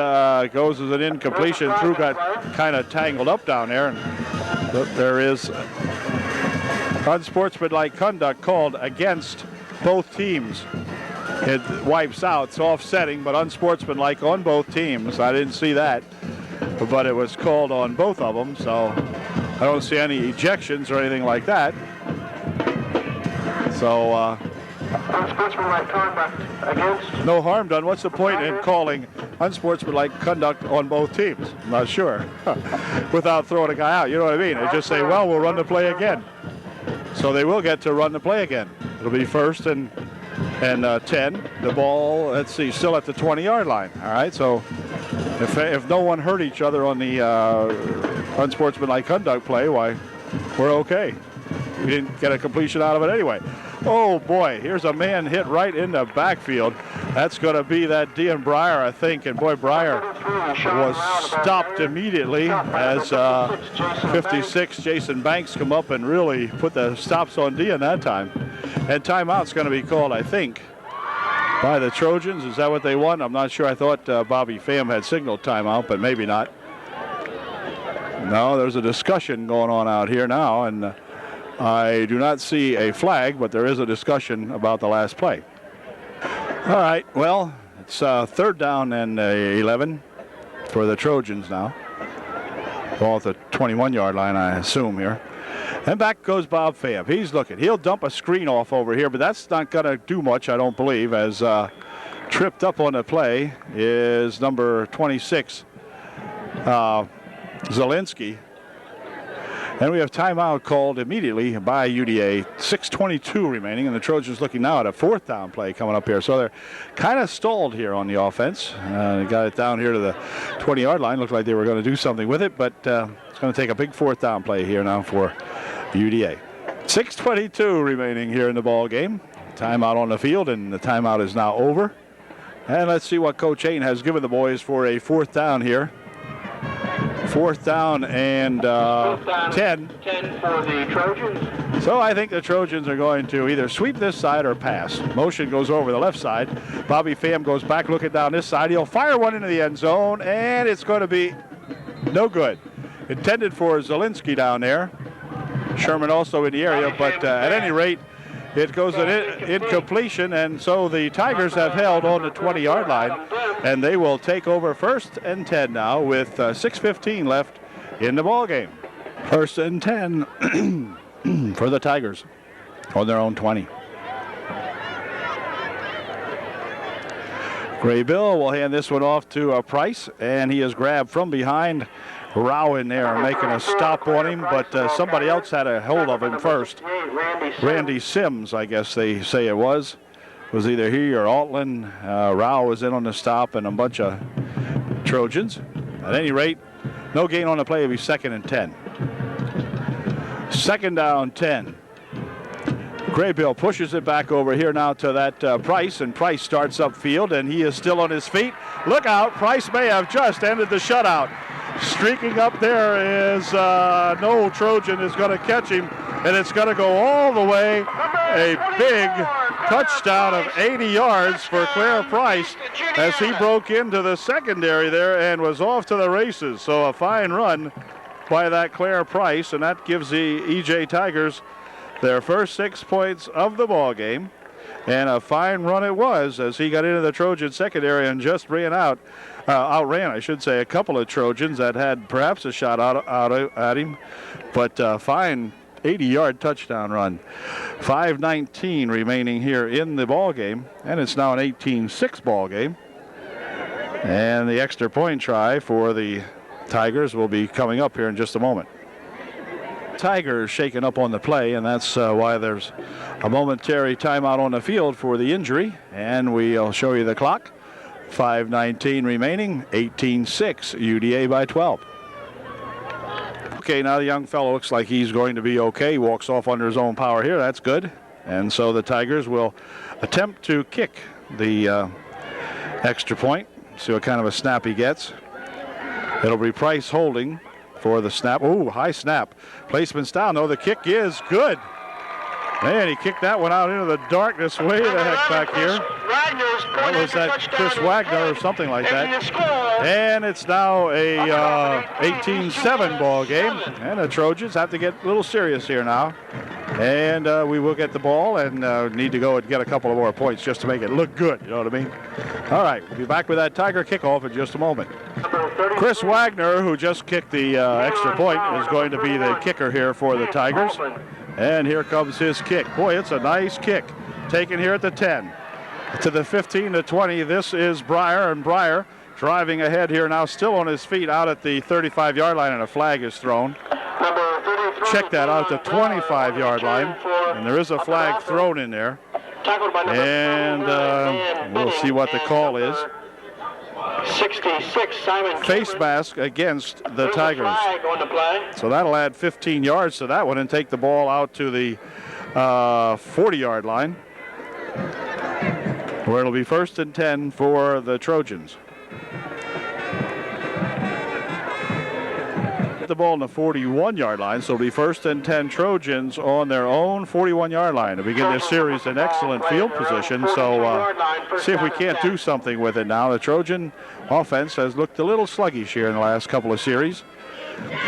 goes as an incompletion. Drew got kind of tangled up down there, and there is unsportsmanlike conduct called against both teams. It wipes out. It's offsetting, but unsportsmanlike on both teams. I didn't see that, but it was called on both of them, so I don't see any ejections or anything like that. So unsportsmanlike conduct against. No harm done. What's the point in calling unsportsmanlike conduct on both teams? I'm not sure. Without throwing a guy out, you know what I mean? They just say, well, we'll run the play again. So they will get to run the play again. It'll be 1st and 10. The ball, let's see, still at the 20-yard line. All right, so if no one hurt each other on the unsportsmanlike conduct play, why, we're okay. We didn't get a completion out of it anyway. Oh boy, here's a man hit right in the backfield. That's going to be that Deon Breyer, I think. And boy, Breyer was stopped immediately as 56 Jason Banks come up and really put the stops on Deon that time. And timeout's going to be called, I think, by the Trojans. Is that what they want? I'm not sure. I thought Bobby Pham had signaled timeout, but maybe not. No, there's a discussion going on out here now, and I do not see a flag, but there is a discussion about the last play. All right, well, it's 3rd down and 11 for the Trojans now. Ball at the 21-yard line, I assume here. And back goes Bob Pham. He's looking. He'll dump a screen off over here, but that's not going to do much, I don't believe, as tripped up on the play is number 26, Zielinski. And we have timeout called immediately by UDA. 6:22 remaining, and the Trojans looking now at a 4th down play coming up here. So they're kind of stalled here on the offense. They got it down here to the 20-yard line. Looked like they were going to do something with it, but it's going to take a big 4th down play here now for UDA. 6:22 remaining here in the ball game. Timeout on the field, and the timeout is now over. And let's see what Coach Ain has given the boys for a 4th down here 4th down and 10. 10 for the Trojans. So I think the Trojans are going to either sweep this side or pass. Motion goes over the left side. Bobby Pham goes back looking down this side. He'll fire one into the end zone, and it's going to be no good. Intended for Zielinski down there. Sherman also in the area, but at any rate, it goes an incompletion, and so the Tigers have held on the 20-yard line, and they will take over 1st and 10 now with 6:15 left in the ball game. 1st and 10 for the Tigers on their own 20. Gray Bill will hand this one off to Price, and he is grabbed from behind. Rao in there making a stop on him, but somebody else had a hold of him first. Randy Sims, I guess they say it was either he or Altland. Rao was in on the stop, and a bunch of Trojans. At any rate, no gain on the play. It'll be 2nd and 10. 2nd down, 10. Graybill pushes it back over here now to that Price, and Price starts upfield, and he is still on his feet. Look out, Price may have just ended the shutout. Streaking up there is no Trojan is going to catch him, and it's going to go all the way. A big touchdown of 80 yards for Claire Price as he broke into the secondary there and was off to the races. So a fine run by that Claire Price, and that gives the EJ Tigers their first 6 points of the ball game. And a fine run it was as he got into the Trojan secondary and just outran, I should say, a couple of Trojans that had perhaps a shot out at him. But fine 80-yard touchdown run. 5:19 remaining here in the ball game, and it's now an 18-6 ball game. And the extra point try for the Tigers will be coming up here in just a moment. Tigers shaken up on the play, and that's why there's a momentary timeout on the field for the injury, and we'll show you the clock. 5:19 remaining, 18-6, UDA by 12. Okay, now the young fellow looks like he's going to be okay. He walks off under his own power here. That's good. And so the Tigers will attempt to kick the extra point. See what kind of a snap he gets. It'll be Price holding for the snap. Ooh, high snap. Placement's down, though. The kick is good. Man, he kicked that one out into the darkness way the heck back here. That was that Chris Wagner or something like that. And it's now a 18-7 ball game. And the Trojans have to get a little serious here now. And we will get the ball and need to go and get a couple of more points just to make it look good. You know what I mean? All right, we'll be back with that Tiger kickoff in just a moment. Chris Wagner, who just kicked the extra point, is going to be the kicker here for the Tigers. And here comes his kick. Boy, it's a nice kick. Taken here at the 10. To the 15 to 20, this is Breyer, and Breyer driving ahead here now, still on his feet out at the 35-yard line, and a flag is thrown. Check that out at the 25-yard line, and there is a flag thrown in there. And we'll see what the call is. 66, Simon Face mask against the Tigers. So that'll add 15 yards to that one and take the ball out to the 40-yard line, where it'll be 1st and 10 for the Trojans. The ball on the 41-yard line, so it'll be 1st and 10 Trojans on their own 41-yard line to begin this series in excellent field position. So see if we can't do something with it now. The Trojan offense has looked a little sluggish here in the last couple of series.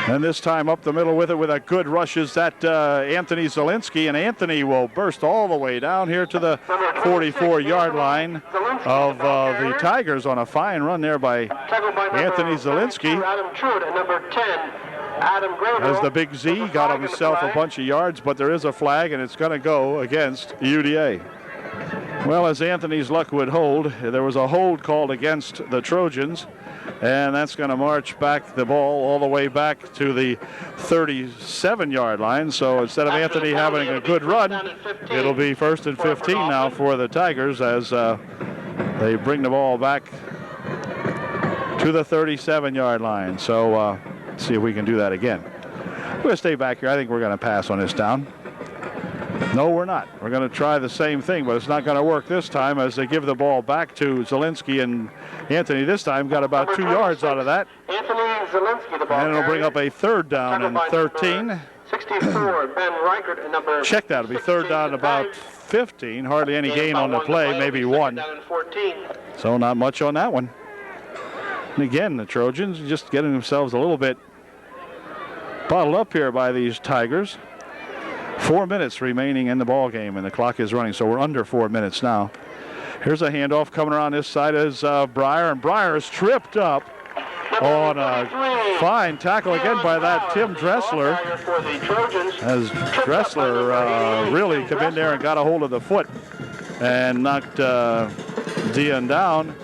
And this time up the middle with it with a good rush is that Anthony Zielinski, and Anthony will burst all the way down here to the 44-yard line of the Tigers on a fine run there by Anthony Zielinski. As the big Z got himself a bunch of yards, but there is a flag, and it's going to go against UDA. Well, as Anthony's luck would hold, there was a hold called against the Trojans, and that's going to march back the ball all the way back to the 37-yard line. So instead of Anthony having a good run, it'll be 1st and 15 now for the Tigers as they bring the ball back to the 37-yard line. So see if we can do that again. We're going to stay back here. I think we're going to pass on this down. No, we're not. We're going to try the same thing, but it's not going to work this time as they give the ball back to Zielinski, and Anthony this time got about 2 yards out of that. Anthony Zielinski, the ball And it'll bring up a third down and 13. 64, Ben Reichert, and number Check that. It'll be third down about 15. Hardly any gain on the play, maybe one. So not much on that one. And again, the Trojans just getting themselves a little bit bottled up here by these Tigers. 4 minutes remaining in the ball game, and the clock is running, so we're under 4 minutes now. Here's a handoff coming around this side is Breyer, and Breyer is tripped up on a fine tackle again by that Tim Dressler, as Dressler really come in there and got a hold of the foot and knocked Dion down.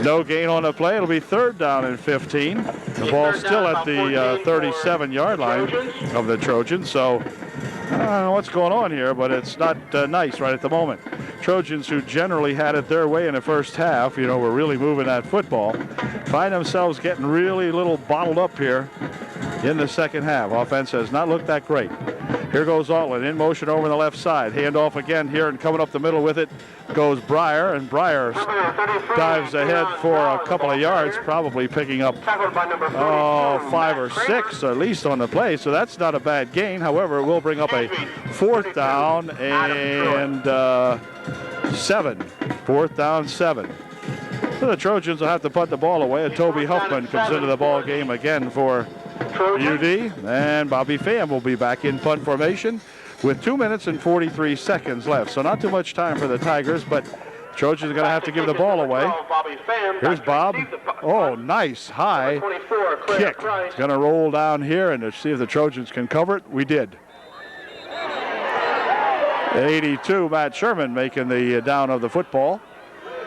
No gain on the play. It'll be third down and 15. The ball's still at the 37-yard line of the Trojans, so I don't know what's going on here, but it's not nice right at the moment. Trojans, who generally had it their way in the first half, were really moving that football, find themselves getting really little bottled up here in the second half. Offense has not looked that great. Here goes Altland in motion over the left side. Handoff again here, and coming up the middle with it goes Breyer, and Breyer dives ahead for a couple of yards, probably picking up 5 or 6 at least on the play, so that's not a bad gain. However, it will bring up a fourth down and 7. Fourth down, 7. So the Trojans will have to punt the ball away, and Toby Huffman comes into the ball game again for UD, and Bobby Pham will be back in punt formation with 2 minutes and 43 seconds left. So not too much time for the Tigers, but Trojans are going to have to give the ball away. Here's Bob. Oh, nice high kick. It's going to roll down here and to see if the Trojans can cover it. We did. 82, Matt Sherman making the down of the football.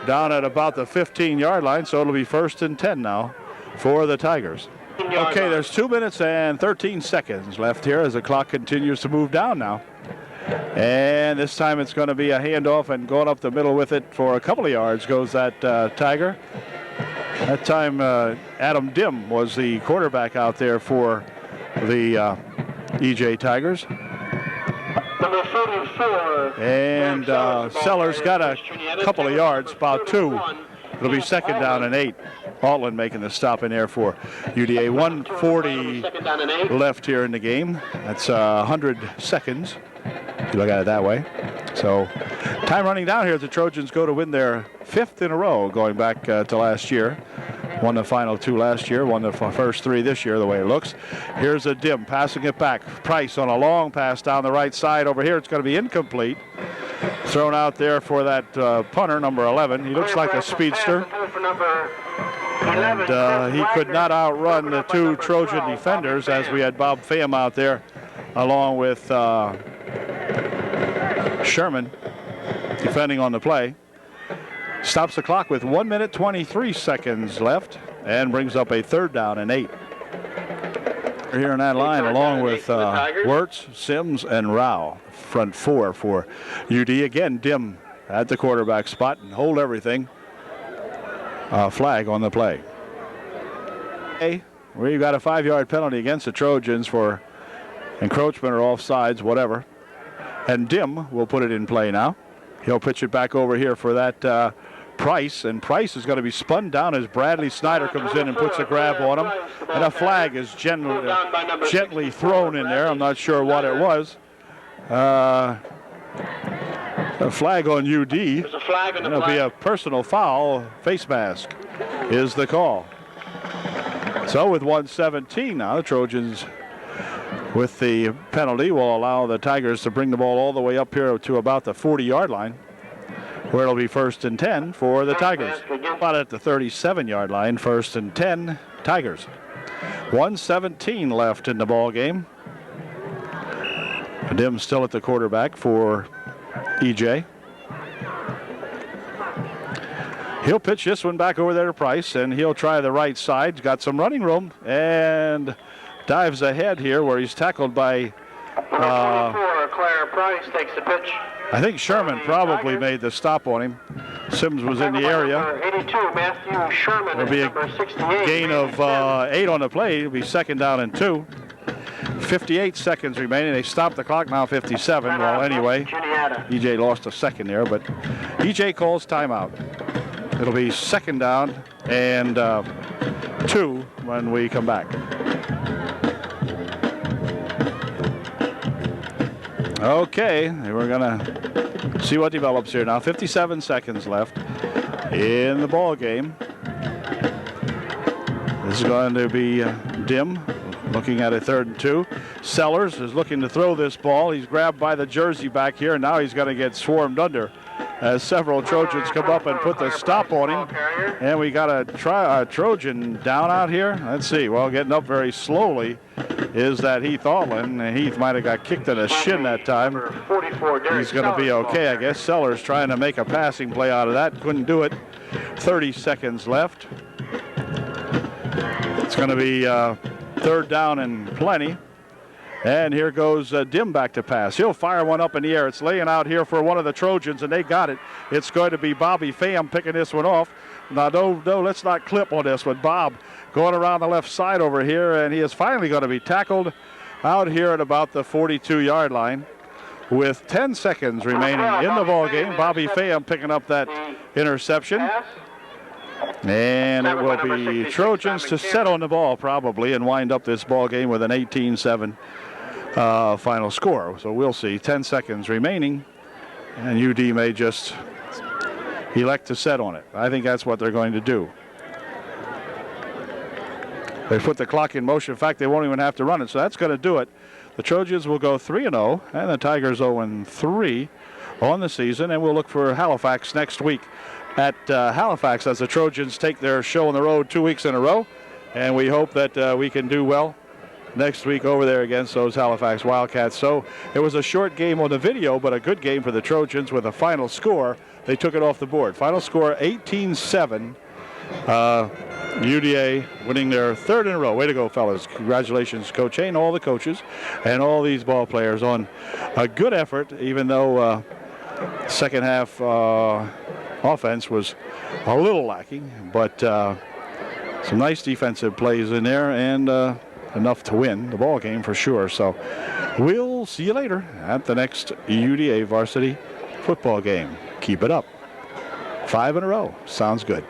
Down at about the 15-yard line, so it'll be first and 10 now for the Tigers. Okay, there's 2 minutes and 13 seconds left here as the clock continues to move down now. And this time it's going to be a handoff, and going up the middle with it for a couple of yards goes that Tiger. That time Adam Dim was the quarterback out there for the EJ Tigers. Number 44. And Sellers got a couple of yards, about 2. It'll be second down and 8. Altland making the stop in there for UDA. 1:40 left here in the game. That's 100 seconds, if you look at it that way. So time running down here as the Trojans go to win their 5th in a row, going back to last year. Won the final 2 last year, won the first 3 this year, the way it looks. Here's a Dim passing it back. Price on a long pass down the right side over here. It's going to be incomplete. Thrown out there for that punter, number 11. He looks like a speedster. And he could not outrun the 2 Trojan defenders, as we had Bob Pham out there along with Sherman defending on the play. Stops the clock with 1 minute 23 seconds left and brings up a third down and 8. Here in that line, along with Wirtz, Sims, and Rao. Front 4 for UD. Again, Dim at the quarterback spot and hold everything. Flag on the play. Hey, we've got a 5-yard penalty against the Trojans for encroachment or offsides, whatever. And Dim will put it in play now. He'll pitch it back over here for that Price, and Price is going to be spun down as Bradley Snyder comes in and puts a grab on him. And a flag is gently thrown in there. I'm not sure what it was. A flag on UD. There's a flag on the It'll be a personal foul. Face mask is the call. So with 1:17 now, the Trojans with the penalty will allow the Tigers to bring the ball all the way up here to about the 40-yard line, where it'll be first and 10 for the Tigers. About at the 37-yard line, first and 10, Tigers. 1:17 left in the ball game. Dim still at the quarterback for EJ. He'll pitch this one back over there to Price, and he'll try the right side. Got some running room and dives ahead here where he's tackled by 24, Claire Price takes the pitch. I think Sherman probably made the stop on him. Sims was in the area. 82, Matthew Sherman. There'll be a number 68. gain of 8 on the play. It'll be second down and 2. 58 seconds remaining. They stopped the clock now, 57. Well, anyway, EJ lost a second there, but EJ calls timeout. It'll be second down and 2 when we come back. Okay, we're going to see what develops here now. 57 seconds left in the ball game. This is going to be Dim looking at a 3rd and 2. Sellers is looking to throw this ball. He's grabbed by the jersey back here, and now he's going to get swarmed under as several Trojans come up and put the stop on him. And we got a Trojan down out here. Let's see. Well, getting up very slowly is that Heath Alden. Heath might have got kicked in the shin that time. He's going to be okay, I guess. Sellers trying to make a passing play out of that. Couldn't do it. 30 seconds left. It's going to be 3rd down and plenty. And here goes Dim back to pass. He'll fire one up in the air. It's laying out here for one of the Trojans, and they got it. It's going to be Bobby Pham picking this one off. Now, no, let's not clip on this one. Bob going around the left side over here, and he is finally going to be tackled out here at about the 42-yard line with 10 seconds remaining in the ball game. Bobby Pham picking up that interception. And it will be Trojans to set on the ball probably and wind up this ball game with an 18-7 final score. So we'll see. 10 seconds remaining, and UD may just elect to set on it. I think that's what they're going to do. They put the clock in motion. In fact, they won't even have to run it, so that's going to do it. The Trojans will go 3-0, and the Tigers 0-3 on the season, and we'll look for Halifax next week at Halifax as the Trojans take their show on the road 2 weeks in a row, and we hope that we can do well next week over there against those Halifax Wildcats. So it was a short game on the video, but a good game for the Trojans with a final score. They took it off the board. Final score 18-7. UDA winning their 3rd in a row. Way to go, fellas. Congratulations, Coach Hain, all the coaches, and all these ball players on a good effort, even though second half offense was a little lacking, but some nice defensive plays in there and enough to win the ball game for sure. So we'll see you later at the next UDA varsity football game. Keep it up. 5 in a row. Sounds good.